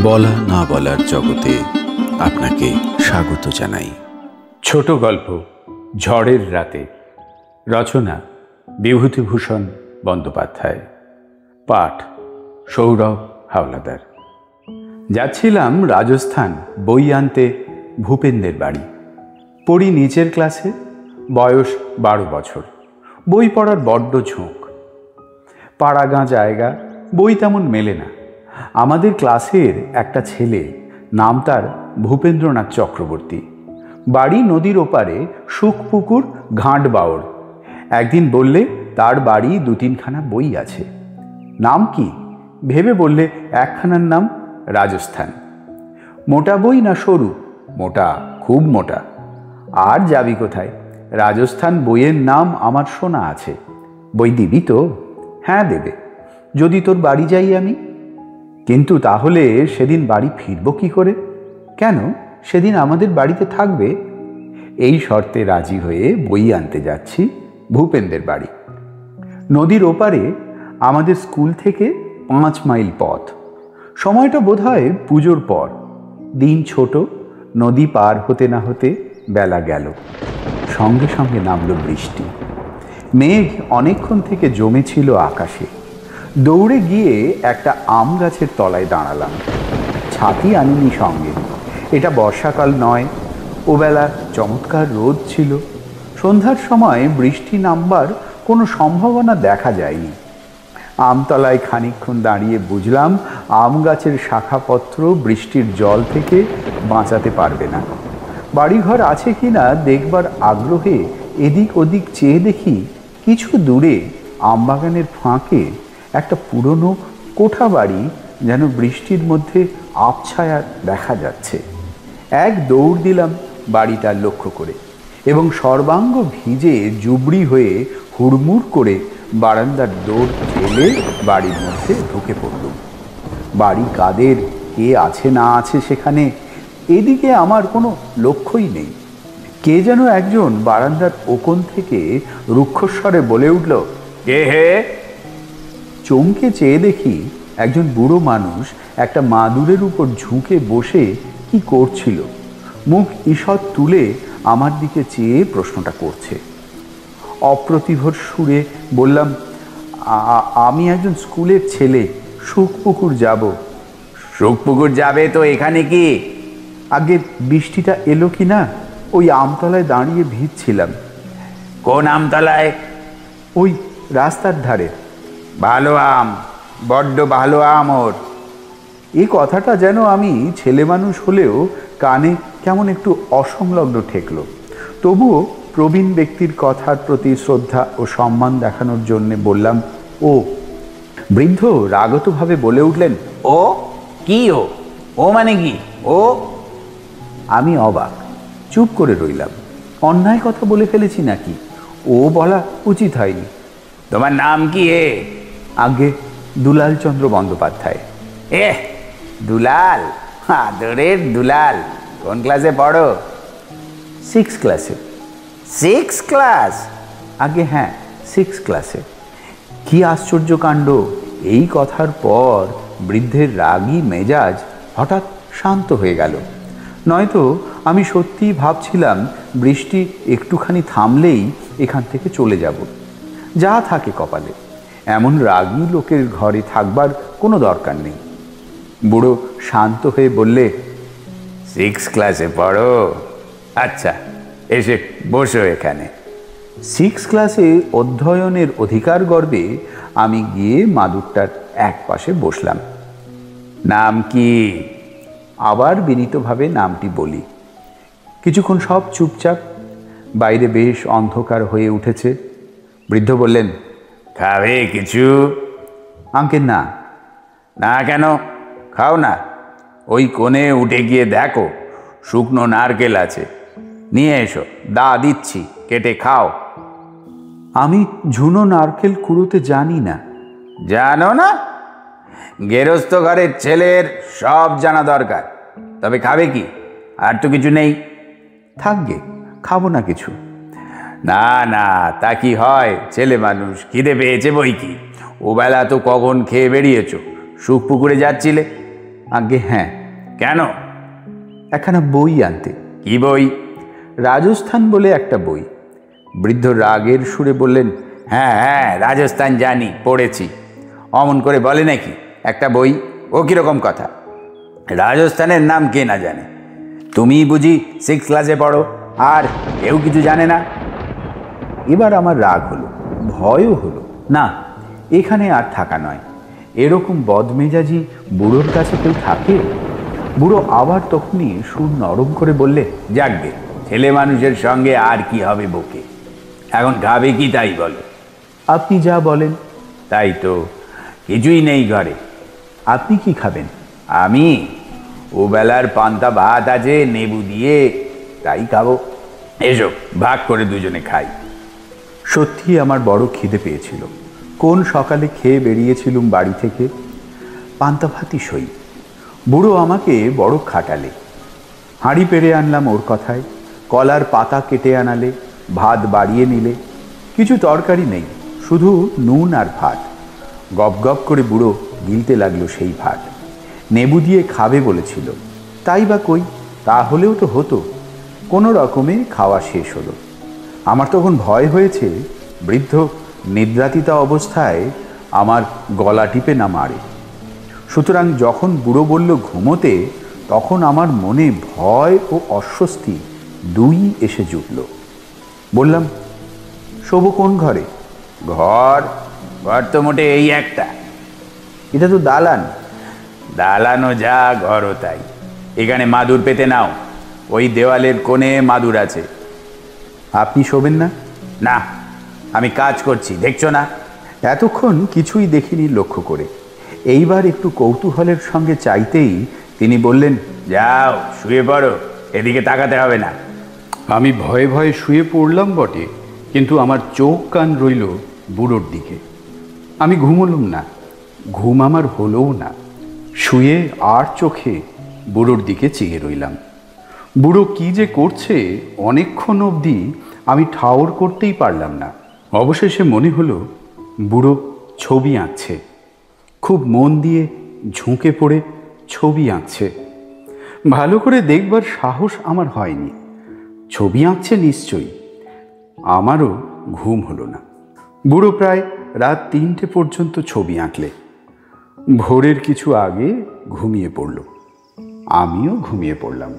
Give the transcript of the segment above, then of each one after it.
বলা না বলার জগতে আপনাকে স্বাগত জানাই। ছোট গল্প ঝড়ের রাতে, রচনা বিভূতিভূষণ বন্দ্যোপাধ্যায়, পাঠ সৌরভ হাওলাদার। যাচ্ছিলাম রাজস্থান বই আনতে ভূপেন্দ্রের বাড়ি। পড়ি নিচের ক্লাসে, বয়স 12 বছর। বই পড়ার বড্ড ঝোঁক। পাড়াগাঁ জায়গা, বই তেমন মেলে না। আমাদের ক্লাসের একটা ছেলে, নাম তার ভূপেন্দ্রনাথ চক্রবর্তী, বাড়ি নদীর ওপারে সুখপুকুর ঘাটবাওড়। একদিন বললে তার বাড়ি 2-3খানা বই আছে। নাম কি ভেবে বললে একখানার নাম রাজস্থান। মোটা বই না সরু? মোটা, খুব মোটা। আর যাবি কোথায়? রাজস্থান বইয়ের নাম আমার শোনা আছে। বই দিবি তো? হ্যাঁ দেবে, যদি তোর বাড়ি যাই আমি। কিন্তু তাহলে সেদিন বাড়ি ফিরব কি করে? কেন, সেদিন আমাদের বাড়িতে থাকবে। এই শর্তে রাজি হয়ে বই আনতে যাচ্ছি ভূপেন্দ্রের বাড়ি। নদীর ওপারে আমাদের স্কুল থেকে 5 মাইল পথ। সময়টা বোধহয় পুজোর পর। দিন ছোট, নদী পার হতে না হতে বেলা গেল। সঙ্গে সঙ্গে নামল বৃষ্টি। মেঘ অনেকক্ষণ থেকে জমেছিল আকাশে। দৌড়ে গিয়ে একটা আম গাছের তলায় দাঁড়ালাম। ছাতি আনিনি সঙ্গে। এটা বর্ষাকাল নয়। ওবেলা চমৎকার রোদ ছিল। সন্ধ্যার সময় বৃষ্টি নামবার কোনো সম্ভাবনা দেখা যায়নি। আমতলায় খানিকক্ষণ দাঁড়িয়ে বুঝলাম আম গাছের শাখাপত্র বৃষ্টির জল থেকে বাঁচাতে পারবে না। বাড়িঘর আছে কি না দেখবার আগ্রহে এদিক ওদিক চেয়ে দেখি কিছু দূরে আমবাগানের ফাঁকে একটা পুরনো কোঠা বাড়ি যেন বৃষ্টির মধ্যে আবছায়া দেখা যাচ্ছে। এক দৌড় দিলাম বাড়িটা লক্ষ্য করে, এবং সর্বাঙ্গ ভিজে জুবড়ি হয়ে হুড়মুড় করে বারান্দার দৌড় ঠেলে বাড়ির মধ্যে ঢুকে পড়লুম। বাড়ি কাদের, কে আছে না আছে সেখানে, এদিকে আমার কোনো লক্ষ্যই নেই। কে যেন একজন বারান্দার ওকোণ থেকে রুক্ষস্বরে বলে উঠল, কে হে? চমকে চেয়ে দেখি একজন বুড়ো মানুষ একটা মাদুরের উপর ঝুঁকে বসে কি করছিল। মুখ ঈষৎ তুলে আমার দিকে চেয়ে প্রশ্নটা করছে। অপ্রতিভর সুরে বললাম, আমি একজন স্কুলের ছেলে, সুখপুকুর যাব। সুখপুকুর যাবে তো এখানে কি? আগে বৃষ্টিটা এলো কি না, ওই আমতলায় দাঁড়িয়ে ভিজছিলাম। কোন আমতলায়? ওই রাস্তার ধারে। ভালো আম, বড্ড ভালো আম ওর। এই কথাটা যেন আমি ছেলে মানুষ হলেও কানে কেমন একটু অসংলগ্ন ঠেকল। তবুও প্রবীণ ব্যক্তির কথার প্রতি শ্রদ্ধা ও সম্মান দেখানোর জন্যে বললাম, ও। বৃদ্ধ রাগতভাবে বলে উঠলেন, ও কি? ও মানে কি ও? আমি অবাক, চুপ করে রইলাম। অন্যায় কথা বলে ফেলেছি নাকি? ও বলা উচিত হয়নি। তোমার নাম কি? আগে দুলাল চন্দ্র বন্দ্যোপাধ্যায়। দুলাল, আদরের দুলাল। কোন ক্লাসে পড়ো? 6 ক্লাসে। 6 ক্লাস? আগে হ্যাঁ, 6 ক্লাসে। কি আশ্চর্য কাণ্ড! এই কথার পর বৃদ্ধের রাগী মেজাজ হঠাৎ শান্ত হয়ে গেল। নয়তো আমি সত্যিই ভাবছিলাম বৃষ্টি একটুখানি থামলেই এখান থেকে চলে যাব। যা থাকে কপালে। এমন রাগী লোকের ঘরে থাকবার কোনো দরকার নেই। বুড়ো শান্ত হয়ে বললে, 6 ক্লাসে পড়ো? আচ্ছা, এসে বসো এখানে। 6 ক্লাসে অধ্যয়নের অধিকার গর্বে আমি গিয়ে মাদুরটার এক পাশে বসলাম। নাম কি? আবার বিনীতভাবে নামটি বলি। কিছুক্ষণ সব চুপচাপ। বাইরে বেশ অন্ধকার হয়ে উঠেছে। বৃদ্ধ বললেন, খাবে কিছু? আঙ্কেল না। না কেন? খাও না। ওই কোণে উঠে গিয়ে দেখো, শুকনো নারকেল আছে, নিয়ে এসো, দা দিচ্ছি, কেটে খাও। আমি ঝুনো নারকেল কুড়োতে জানি না। জানো না? গেরস্থ ঘরের ছেলের সব জানা দরকার। তবে খাবে কি? আর তো কিছু নেই। থাকবে, খাবো না কিছু। না না, তা কি হয়? ছেলে মানুষ, খিদে পেয়েছে বই কি। ওবেলা তো কখন খেয়ে বেরিয়েছ? সুখপুকুরে যাচ্ছিলে। আজ্ঞে হ্যাঁ। কেন? একখানা বই আনতে। কি বই? রাজস্থান বলে একটা বই। বৃদ্ধ রাগের সুরে বললেন, হ্যাঁ হ্যাঁ, রাজস্থান জানি, পড়েছি। অমন করে বলে নাকি একটা বই? ও কীরকম কথা? রাজস্থানের নাম কে না জানে? তুমি বুঝি 6 ক্লাসে পড়ো আর কেউ কিছু জানে না? এবার আমার রাগ হলো, ভয়ও হলো। না, এখানে আর থাকা নয়। এরকম বদমেজাজি বুড়োর কাছে কেউ থাকে? বুড়ো আবার তখনই সুর নরম করে বললে, যাকগে, ছেলে মানুষের সঙ্গে আর কি হবে বকে। এখন খাবে কি তাই বলো? আপনি যা বলেন। তাই তো, কিছুই নেই ঘরে। আপনি কি খাবেন? আমি ও বেলার পান্তা ভাত আছে নেবু দিয়ে, তাই খাবো। এসো ভাগ করে দুজনে খাই। সত্যি আমার বড় খিদে পেয়েছিল। কোন সকালে খেয়ে বেরিয়েছিলুম বাড়ি থেকে। পান্তা ভাতই সই। বুড়ো আমাকে বড় খাটালে। হাঁড়ি পেরে আনলাম ওর কথায়, কলার পাতা কেটে আনালে, ভাত বাড়িয়ে নিলে। কিছু তরকারি নেই, শুধু নুন আর ভাত। গপ গপ করে বুড়ো গিলতে লাগলো সেই ভাত। নেবু দিয়ে খাবে বলেছিল, তাই বা কই, তাহলেও তো হতো। কোনো রকমে খাওয়া শেষ হলো। আমার তখন ভয় হয়েছে বৃদ্ধ নিদ্রাতিতা অবস্থায় আমার গলা টিপে না মারে। সুতরাং যখন বুড়ো বলল ঘুমোতে, তখন আমার মনে ভয় ও অস্বস্তি দুই এসে জুটল। বললাম, শোবো কোন ঘরে? ঘর ঘর তো মোটে এই একটা। এটা তো দালান। দালানো যা, ঘরও তাই। এখানে মাদুর পেতে নাও, ওই দেওয়ালের কোণে মাদুর আছে। আপনি শোবেন না? না, আমি কাজ করছি, দেখছো না? এতক্ষণ কিছুই দেখিনি লক্ষ্য করে। এইবার একটু কৌতূহলের সঙ্গে চাইতেই তিনি বললেন, যাও শুয়ে পড়ো, এদিকে তাকাতে হবে না। আমি ভয়ে ভয়ে শুয়ে পড়লাম বটে, কিন্তু আমার চোখ কান রইল বুড়োর দিকে। আমি ঘুমোলুম না, ঘুম আমার হলোও না। শুয়ে আর চোখে বুড়োর দিকে চেয়ে রইলাম। বুড়ো কি যে করছে অনেকক্ষণ অবধি আমি ঠাউর করতেই পারলাম না। অবশেষে মনে হলো বুড়ো ছবি আঁকছে। খুব মন দিয়ে ঝুঁকে পড়ে ছবি আঁকছে। ভালো করে দেখবার সাহস আমার হয়নি। ছবি আঁকছে নিশ্চয়ই। আমারও ঘুম হলো না। বুড়ো প্রায় রাত 3টে পর্যন্ত ছবি আঁকলে। ভোরের কিছু আগে ঘুমিয়ে পড়ল। আমিও ঘুমিয়ে পড়লাম।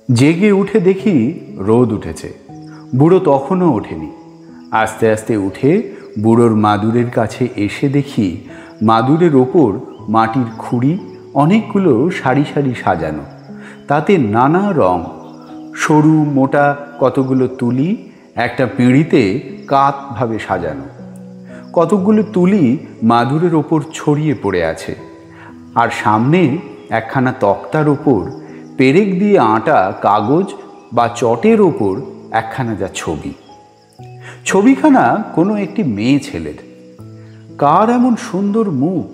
জেগে উঠে দেখি রোদ উঠেছে। বুড়ো তখনও ওঠেনি। আস্তে আস্তে উঠে বুড়োর মাদুরের কাছে এসে দেখি মাদুরের ওপর মাটির খুঁড়ি অনেকগুলো সারি সারি সাজানো, তাতে নানা রং। সরু মোটা কতগুলো তুলি একটা পিঁড়িতে কাতভাবে সাজানো। কতকগুলো তুলি মাদুরের ওপর ছড়িয়ে পড়ে আছে, আর সামনে একখানা তক্তার ওপর পেরেক দিয়ে আঁটা কাগজ বা চটের ওপর একখানা যা ছবি। ছবিখানা কোনো একটি মেয়ে ছেলের। কার এমন সুন্দর মুখ,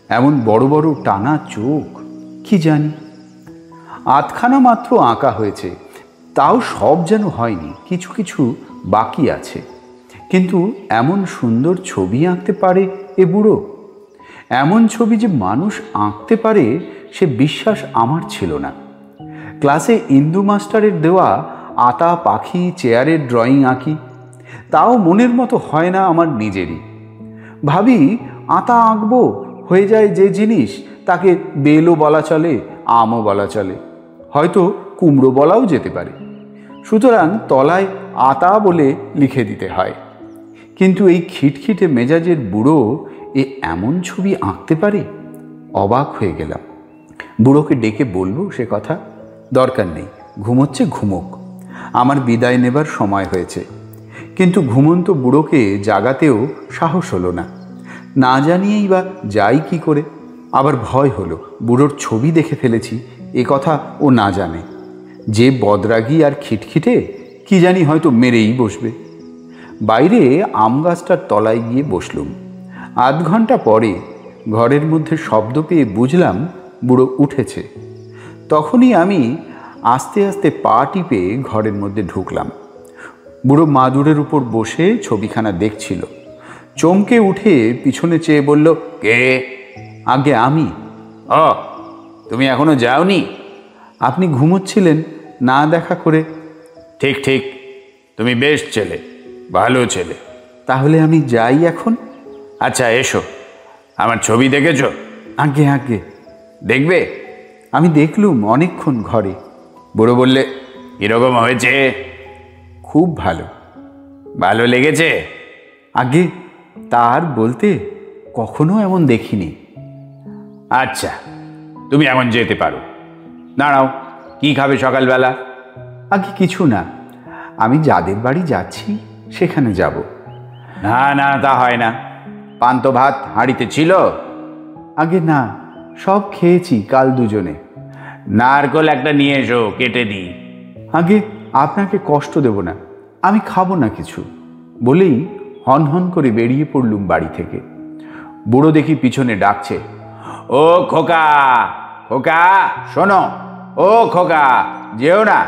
এমন বড় বড় টানা চোখ, কি জানি। আধখানা মাত্র আঁকা হয়েছে, তাও সব যেন হয়নি, কিছু কিছু বাকি আছে। কিন্তু এমন সুন্দর ছবি আঁকতে পারে এ বুড়ো। এমন ছবি যে মানুষ আঁকতে পারে সে বিশ্বাস আমার ছিল না। ক্লাসে ইন্দু মাস্টারের দেওয়া আতা পাখি চেয়ারের ড্রয়িং আঁকি, তাও মনের মতো হয় না আমার নিজেরই। ভাবি আতা আঁকবো, হয়ে যায় যে জিনিস তাকে বেলও বলা চলে, আমও বলা চলে, হয়তো কুমড়ো বলাও যেতে পারে। সুতরাং তলায় আতা বলে লিখে দিতে হয়। কিন্তু এই খিটখিটে মেজাজের বুড়ো এ এমন ছবি আঁকতে পারে? অবাক হয়ে গেলাম। বুড়োকে ডেকে বলবো সে কথা? দরকার নেই, ঘুমোচ্ছে ঘুমোক। আমার বিদায় নেবার সময় হয়েছে। কিন্তু ঘুমন্ত বুড়োকে জাগাতেও সাহস হলো না। না জানিয়েই বা যাই কি করে। আবার ভয় হলো বুড়োর ছবি দেখে ফেলেছি এ কথা ও না জানে। যে বদরাগী আর খিটখিটে, কি জানি হয়তো মেরেই বসবে। বাইরে আম গাছটার তলায় গিয়ে বসলুম। আধ ঘন্টা পরে ঘরের মধ্যে শব্দ পেয়ে বুঝলাম বুড়ো উঠেছে। তখনই আমি আস্তে আস্তে পা টিপে ঘরের মধ্যে ঢুকলাম। বুড়ো মাদুরের উপর বসে ছবিখানা দেখছিল। চমকে উঠে পিছনে চেয়ে বলল, কে? আগে আমি। ও, তুমি এখনো যাওনি? আপনি ঘুমোচ্ছিলেন, না দেখা করে। ঠিক ঠিক, তুমি বেশ ছেলে, ভালো ছেলে। তাহলে আমি যাই এখন? আচ্ছা এসো, আমার ছবি দেখেছো? আগে আগে দেখবে? আমি দেখলুম অনেকক্ষণ ঘরে। বুড়ো বললে, এরকম হয়েছে? খুব ভালো। ভালো লেগেছে? আগে তার বলতে কখনো এমন দেখিনি। আচ্ছা, তুমি এখন যেতে পারো। দাঁড়াও, কি খাবে সকালবেলা? আগে কিছু না, আমি যাদের বাড়ি যাচ্ছি সেখানে যাব। না না, তা হয় না। পান্তা ভাত হাঁড়িতে ছিল? আগে না, সব খেয়েছি কাল দুজনে। নারকোল একটা নিয়ে এসো, কেটে দিই। আগে আপনাকে কষ্ট দেব না, আমি খাবো না কিছু বলেই হন হন করে বেরিয়ে পড়লুম বাড়ি থেকে। বুড়ো দেখি পিছনে ডাকছে, ও খোকা, খোকা শোনো, ও খোকা, যেও না।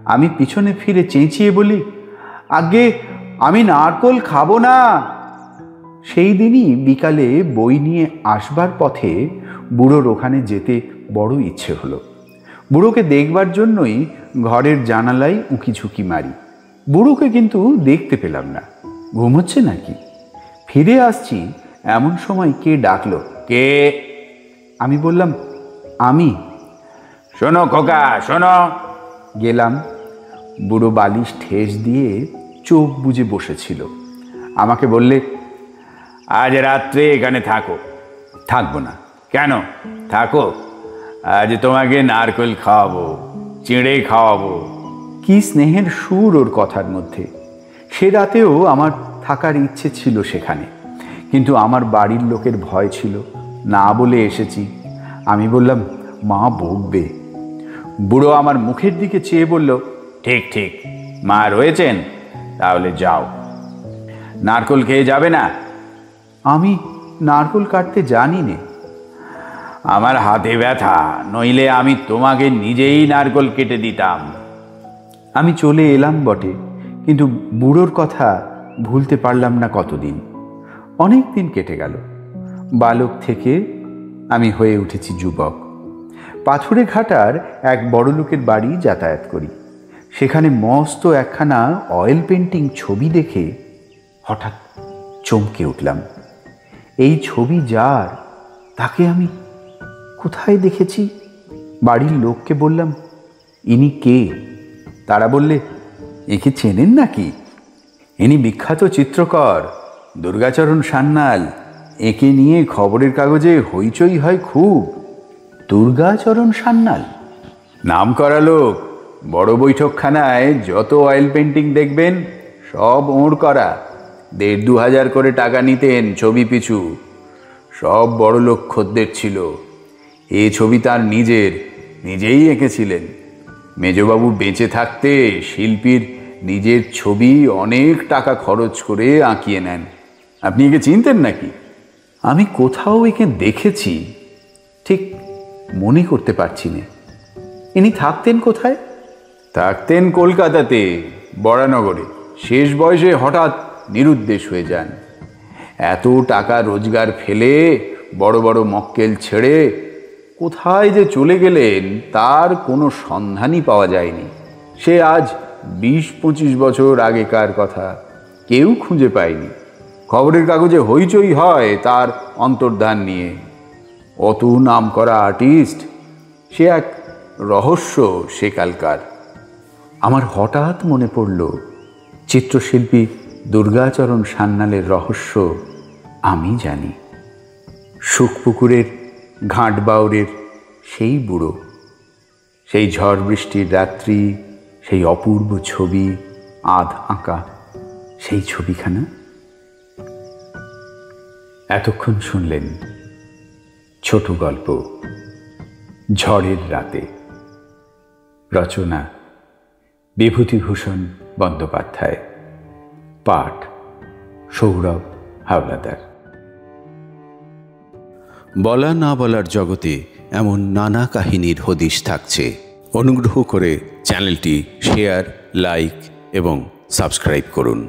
আমি পিছনে ফিরে চেঁচিয়ে বলি, আগে আমি নারকোল খাবো না। সেই দিনই বিকালে বই নিয়ে আসবার পথে বুড়োর ওখানে যেতে বড় ইচ্ছে হলো। বুড়োকে দেখবার জন্যই ঘরের জানালায় উঁকি ঝুঁকি মারি। বুড়োকে কিন্তু দেখতে পেলাম না, ঘুমোচ্ছে নাকি। ফিরে আসছি এমন সময় কে ডাকলো। কে? আমি বললাম, আমি। শোনো খোকা, শোনো। গেলাম। বুড়ো বালিশ ঠেস দিয়ে চোখ বুজে বসেছিল। আমাকে বললে, আজ রাত্রে এখানে থাকো। থাকবো না। কেন? থাকো, আজ তোমাকে নারকেল খাওয়াবো, চিঁড়ে খাওয়াবো। কি স্নেহের সুর ওর কথার মধ্যে। সে রাতেও আমার থাকার ইচ্ছে ছিল সেখানে, কিন্তু আমার বাড়ির লোকের ভয় ছিল, না বলে এসেছি। আমি বললাম, মা বকবে। বুড়ো আমার মুখের দিকে চেয়ে বলল, ঠিক ঠিক, মা রয়েছেন, তাহলে যাও। নারকেল খেয়ে যাবে না? আমি নারকেল কাটতে জানি নে। আমার হাতে ব্যথা, নইলে আমি তোমাকে নিজেই নারকেল কেটে দিতাম। আমি চলে এলাম বটে, কিন্তু বুড়োর কথা ভুলতে পারলাম না কতদিন। অনেক দিন কেটে গেল। বালক থেকে আমি হয়ে উঠেছি যুবক। পাথুরে ঘাটার এক বড়লোকের বাড়ি যাতায়াত করি। সেখানে মস্ত একখানা অয়েল পেন্টিং ছবি দেখে হঠাৎ চমকে উঠলাম। এই ছবি যার, তাকে আমি কোথায় দেখেছি? বাড়ির লোককে বললাম, ইনি কে? তারা বললে, একে চেনেন নাকি? ইনি বিখ্যাত চিত্রকর দুর্গাচরণ সান্যাল। একে নিয়ে খবরের কাগজে হইচই হয় খুব। দুর্গাচরণ সান্যাল নাম করা লোক। বড় বৈঠকখানায় যত অয়েল পেন্টিং দেখবেন সব ওঁর করা। ১,৫০০ করে টাকা নিতেন ছবি পিছু। সব বড় লোক খদ্দের ছিল। এ ছবি তার নিজেই এঁকেছিলেন। মেজবাবু বেঁচে থাকতে শিল্পীর নিজের ছবি অনেক টাকা খরচ করে আঁকিয়ে নেন। আপনি একে চিনতেন নাকি? আমি কোথাও একে দেখেছি, ঠিক মনে করতে পারছি না। ইনি থাকতেন কোথায়? থাকতেন কলকাতাতে, বরানগরে। শেষ বয়সে হঠাৎ নিরুদ্দেশ হয়ে যান। এত টাকা রোজগার ফেলে বড় বড় মক্কেল ছেড়ে কোথায় যে চলে গেলেন তার কোনো সন্ধানই পাওয়া যায়নি। সে আজ ২০-২৫ বছর আগেকার কথা, কেউ খুঁজে পায়নি। খবরের কাগজে হইচই হয় তার অন্তর্ধান নিয়ে। অত নাম করা আর্টিস্ট, সে এক রহস্য সেকালকার। আমার হঠাৎ মনে পড়ল, চিত্রশিল্পী দুর্গাচরণ সান্যালের রহস্য আমি জানি। শুকপুকুরের ঘাটবাউরের সেই বুড়ো, সেই ঝড় বৃষ্টির রাত্রি, সেই অপূর্ব ছবি, আধ আঁকা সেই ছবিখানা। এতক্ষণ শুনলেন ছোট গল্প ঝড়ের রাতে। রচনা বিভূতিভূষণ বন্দ্যোপাধ্যায়। পাঠ সৌরভ হাওলাদার। বলা না বলার জগতে এমন নানা কাহিনীর হদিশ থাকছে। অনুগ্রহ করে চ্যানেলটি শেয়ার, লাইক এবং সাবস্ক্রাইব করুন।